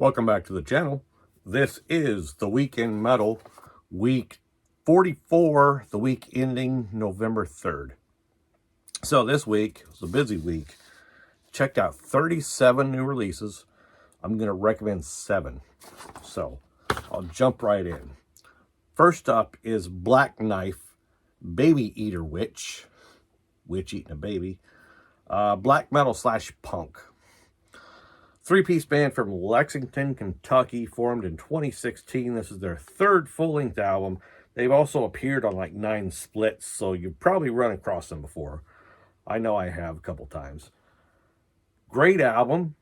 Welcome back to the channel. This is the Week in Metal, week 44, the week ending November 3rd. So this week was a busy week. Checked out 37 new releases. I'm going to recommend 7. So I'll jump right in. First up is Black Knife, Baby Eater Witch. Witch eating a baby. Black metal / punk. 3-piece band from Lexington, Kentucky, formed in 2016. This is their 3rd full-length album. They've also appeared on like 9 splits, so you've probably run across them before. I know I have a couple times. Great album.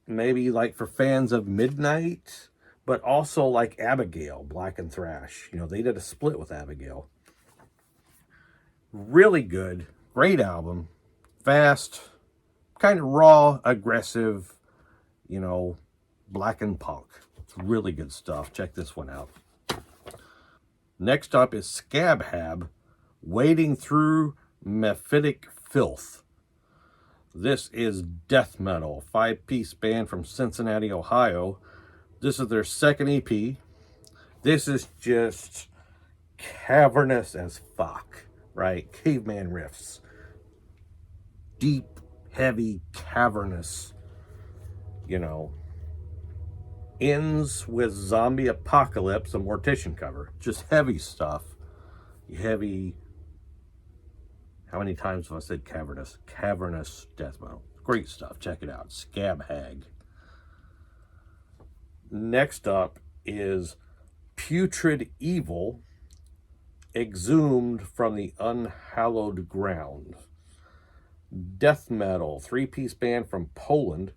Maybe like for fans of Midnight, but also like Abigail, Black and Thrash. You know, they did a split with Abigail. Really good. Great album. Fast. Kind of raw, aggressive. You know, black and punk. It's really good stuff. Check this one out. Next up is Scab Hag, Wading Through Mephitic Filth. This is death metal. 5-piece band from Cincinnati, Ohio. This is their 2nd EP. This is just cavernous as fuck, right? Caveman riffs. Deep, heavy, cavernous. You know, ends with Zombie Apocalypse, a Mortician cover. Just heavy stuff. Heavy. How many times have I said cavernous? Cavernous death metal. Great stuff. Check it out. Scab Hag. Next up is Putrid Evil, Exhumed from the Unhallowed Ground. Death metal. 3-piece band from Poland.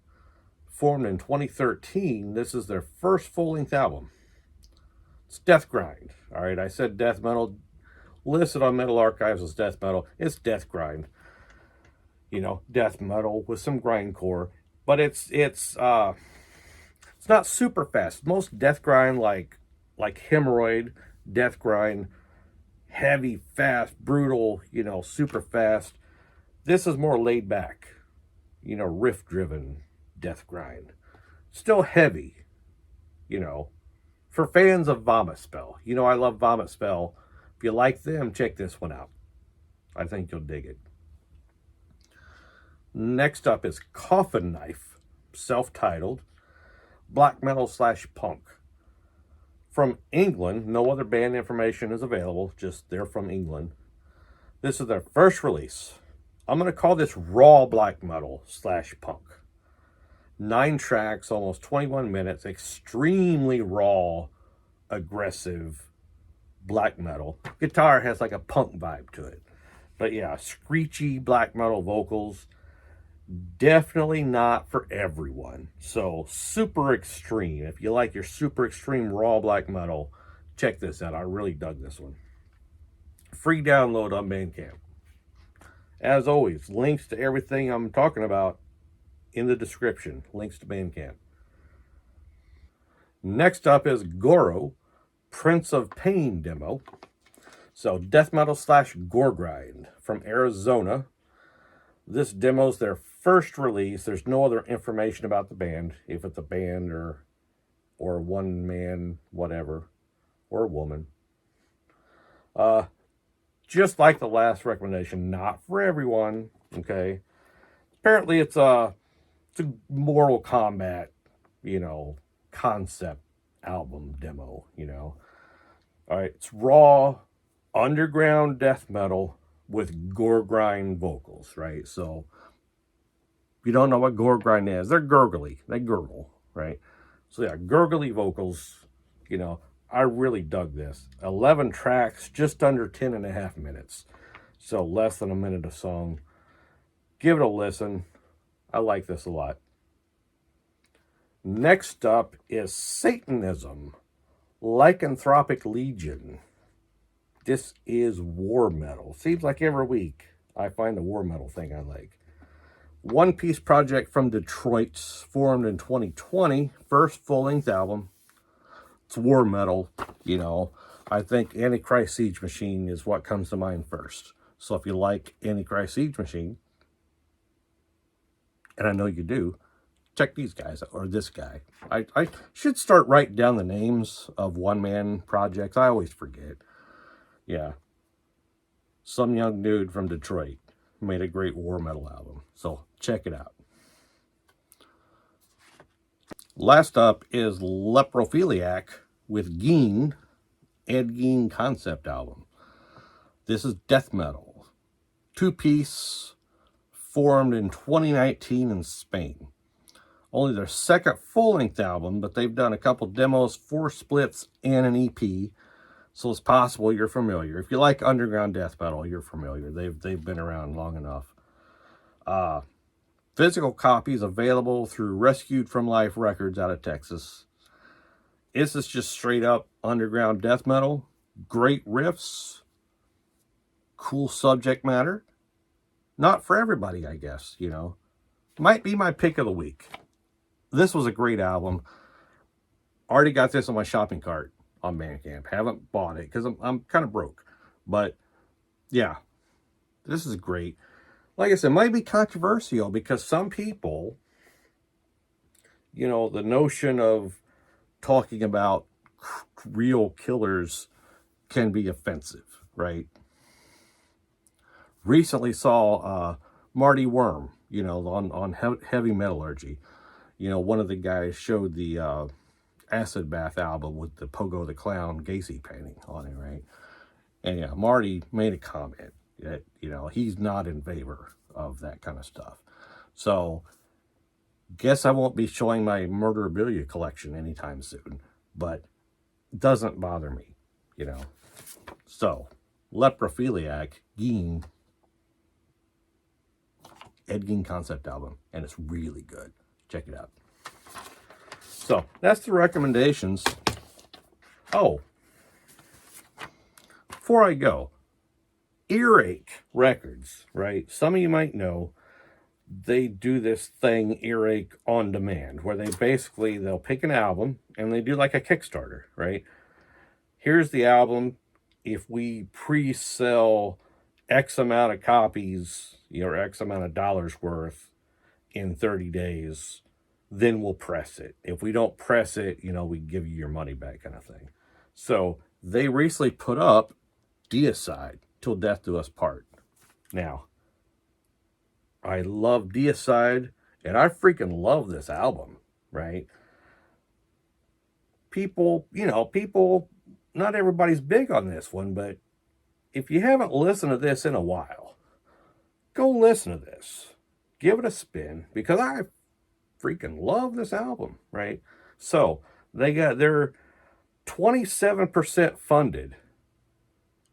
Formed in 2013, this is their 1st full-length album. It's death grind. All right, I said death metal. Listed on Metal Archives as death metal. It's death grind. You know, death metal with some grindcore, but it's not super fast. Most death grind like Hemorrhoid, death grind, heavy, fast, brutal. You know, super fast. This is more laid back. You know, riff driven. Death grind. Still heavy, you know, for fans of Vomit Spell. You know, I love Vomit Spell. If you like them, check this one out. I think you'll dig it. Next up is Coffin Knife, self-titled, black metal / punk. From England, no other band information is available, just they're from England. This is their 1st release. I'm going to call this raw black metal / punk. 9 tracks, almost 21 minutes, extremely raw, aggressive black metal. Guitar has like a punk vibe to it. But yeah, screechy black metal vocals. Definitely not for everyone. So super extreme. If you like your super extreme raw black metal, check this out. I really dug this one. Free download on Bandcamp. As always, links to everything I'm talking about in the description. Links to Bandcamp. Next up is GORO, Prince of Pain demo. So death metal / Goregrind from Arizona. This demo's their 1st release. There's no other information about the band, if it's a band or one man, whatever, or a woman. Just like the last recommendation, not for everyone. Okay. Apparently it's a Mortal Kombat, you know, concept album demo, you know. All right, it's raw, underground death metal with Goregrind vocals, right? So, if you don't know what Goregrind is, they're gurgly. They gurgle, right? So, yeah, gurgly vocals, you know. I really dug this. 11 tracks, just under 10.5 minutes. So, less than a minute a song. Give it a listen. I like this a lot. Next up is Satanism, Lycanthropic Legion. This is war metal. Seems like every week I find a war metal thing I like. 1-piece project from Detroit, formed in 2020. 1st full-length album. It's war metal, you know. I think Antichrist Siege Machine is what comes to mind first. So if you like Antichrist Siege Machine, and I know you do, check these guys out, or this guy. I should start writing down the names of one-man projects. I always forget. Yeah. Some young dude from Detroit made a great war metal album. So check it out. Last up is Leprophiliac with Gein, Ed Gein concept album. This is death metal. 2-piece, formed in 2019 in Spain. Only their second full-length album, but they've done a couple demos, 4 splits, and an EP. So it's possible you're familiar. If you like underground death metal, you're familiar. They've been around long enough. Physical copies available through Rescued from Life Records out of Texas. This is just straight up underground death metal. Great riffs. Cool subject matter. Not for everybody, I guess, you know. Might be my pick of the week. This was a great album. Already got this on my shopping cart on Bandcamp. Haven't bought it because I'm kind of broke. But, yeah. This is great. Like I said, it might be controversial because some people, you know, the notion of talking about real killers can be offensive, right? Recently saw Marty Worm, you know, on Heavy Metallurgy. You know, one of the guys showed the Acid Bath album with the Pogo the Clown Gacy painting on it, right? And yeah, Marty made a comment that, you know, he's not in favor of that kind of stuff. So, guess I won't be showing my Murderabilia collection anytime soon, but it doesn't bother me, you know. So, Leprophiliac, Gein, Ed Gein concept album, and it's really good. Check it out. So, that's the recommendations. Oh, before I go, Earache Records, right? Some of you might know they do this thing, Earache On Demand, where they'll pick an album and they do like a Kickstarter, right? Here's the album. If we pre-sell X amount of copies, or X amount of dollars worth in 30 days, then we'll press it. If we don't press it, you know, we give you your money back kind of thing. So they recently put up Deicide, Till Death Do Us Part. Now, I love Deicide, and I freaking love this album, right? People, not everybody's big on this one, but if you haven't listened to this in a while, go listen to this. Give it a spin, because I freaking love this album, right? So, they're 27% funded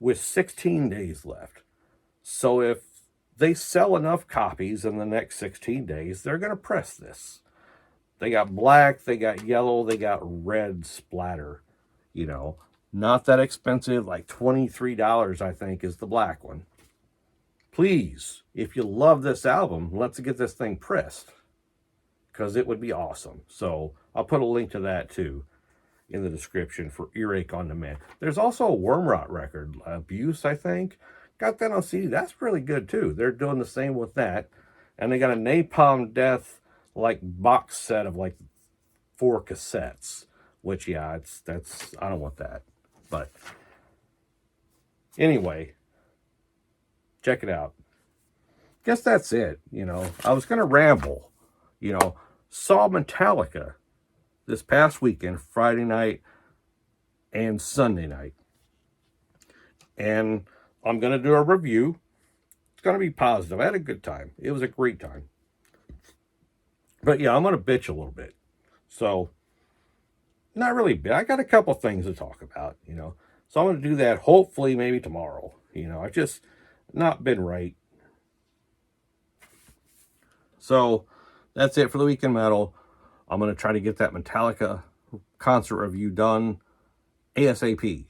with 16 days left. So if they sell enough copies in the next 16 days, they're going to press this. They got black, they got yellow, they got red splatter. You know, not that expensive, like $23, I think, is the black one. Please, if you love this album, let's get this thing pressed, because it would be awesome. So I'll put a link to that too in the description for Earache On Demand. There's also a Wormrot record, Abuse, I think. Got that on CD. That's really good too. They're doing the same with that. And they got a Napalm Death like box set of like 4 cassettes. Which, yeah, that's I don't want that. But anyway, check it out. Guess that's it. You know, I was gonna ramble. You know, saw Metallica this past weekend, Friday night and Sunday night. And I'm going to do a review. It's going to be positive. I had a good time. It was a great time. But yeah, I'm going to bitch a little bit. So, not really bit. I got a couple things to talk about, you know. So I'm going to do that hopefully maybe tomorrow. You know, I've just not been right. So, that's it for the Weekend Metal. I'm going to try to get that Metallica concert review done ASAP.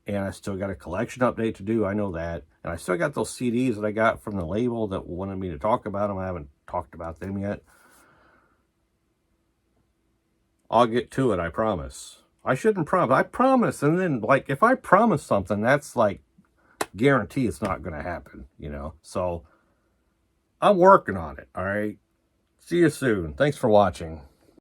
And I still got a collection update to do. I know that. And I still got those CDs that I got from the label that wanted me to talk about them. I haven't talked about them yet. I'll get to it, I promise. I shouldn't promise. I promise. And then, like, if I promise something, that's like guarantee it's not going to happen, you know. So, I'm working on it, all right? See you soon. Thanks for watching.